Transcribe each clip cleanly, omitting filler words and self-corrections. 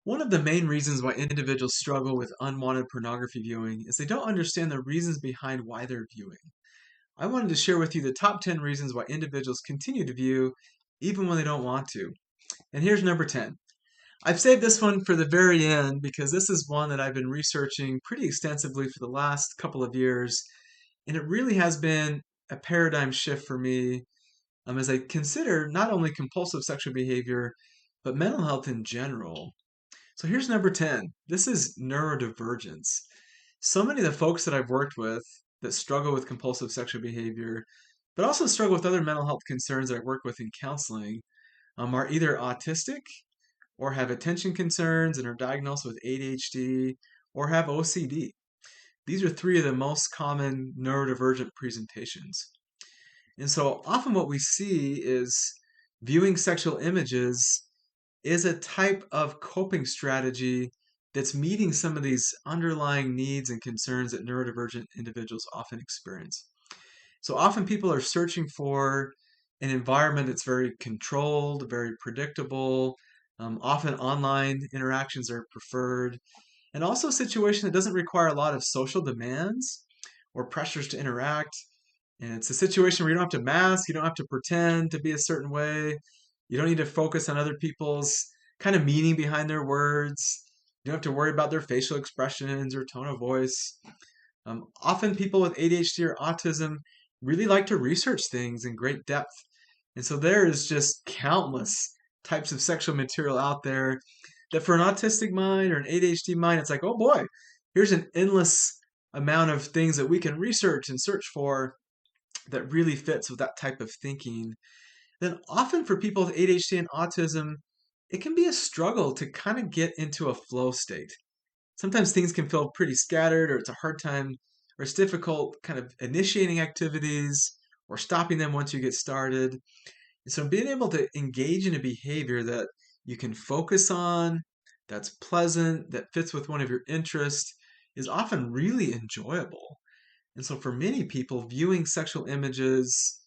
One of the main reasons why individuals struggle with unwanted pornography viewing is they don't understand the reasons behind why they're viewing. I wanted to share with you the top 10 reasons why individuals continue to view even when they don't want to. And here's number 10. I've saved this one for the very end because this is one that I've been researching pretty extensively for the last couple of years. And it really has been a paradigm shift for me as I consider not only compulsive sexual behavior, but mental health in general. So here's number 10. This is neurodivergence. So many of the folks that I've worked with that struggle with compulsive sexual behavior, but also struggle with other mental health concerns that I work with in counseling, are either autistic or have attention concerns and are diagnosed with ADHD or have OCD. These are three of the most common neurodivergent presentations. And so often what we see is viewing sexual images is a type of coping strategy that's meeting some of these underlying needs and concerns that neurodivergent individuals often experience. So often people are searching for an environment that's very controlled, very predictable. Often online interactions are preferred, and also a situation that doesn't require a lot of social demands or pressures to interact. And it's a situation where you don't have to mask, you don't have to pretend to be a certain way. You don't need to focus on other people's kind of meaning behind their words. You don't have to worry about their facial expressions or tone of voice. Often people with ADHD or autism really like to research things in great depth. And so there is just countless types of sexual material out there that for an autistic mind or an ADHD mind, it's like, oh boy, here's an endless amount of things that we can research and search for that really fits with that type of thinking. Then often for people with ADHD and autism, it can be a struggle to kind of get into a flow state. Sometimes things can feel pretty scattered, or it's a hard time, or it's difficult kind of initiating activities or stopping them once you get started. And so being able to engage in a behavior that you can focus on, that's pleasant, that fits with one of your interests, is often really enjoyable. And so for many people, viewing sexual images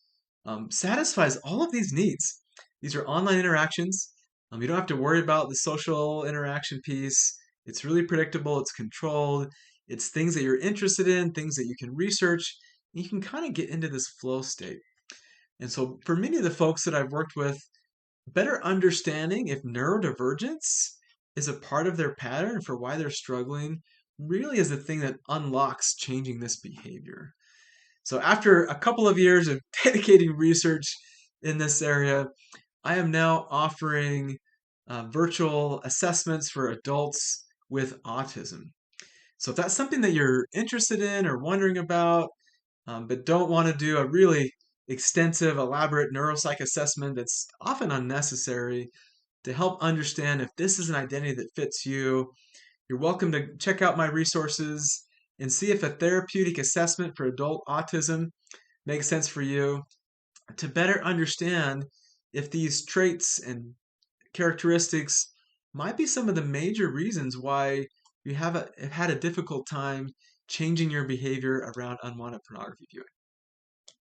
satisfies all of these needs. These are online interactions. You don't have to worry about the social interaction piece. It's really predictable, it's controlled, it's things that you're interested in, things that you can research, and you can kind of get into this flow state. And so for many of the folks that I've worked with, better understanding if neurodivergence is a part of their pattern for why they're struggling really is the thing that unlocks changing this behavior. So after a couple of years of dedicating research in this area, I am now offering virtual assessments for adults with autism. So if that's something that you're interested in or wondering about, but don't want to do a really extensive, elaborate neuropsych assessment that's often unnecessary to help understand if this is an identity that fits you, you're welcome to check out my resources and see if a therapeutic assessment for adult autism makes sense for you to better understand if these traits and characteristics might be some of the major reasons why you have had a difficult time changing your behavior around unwanted pornography viewing.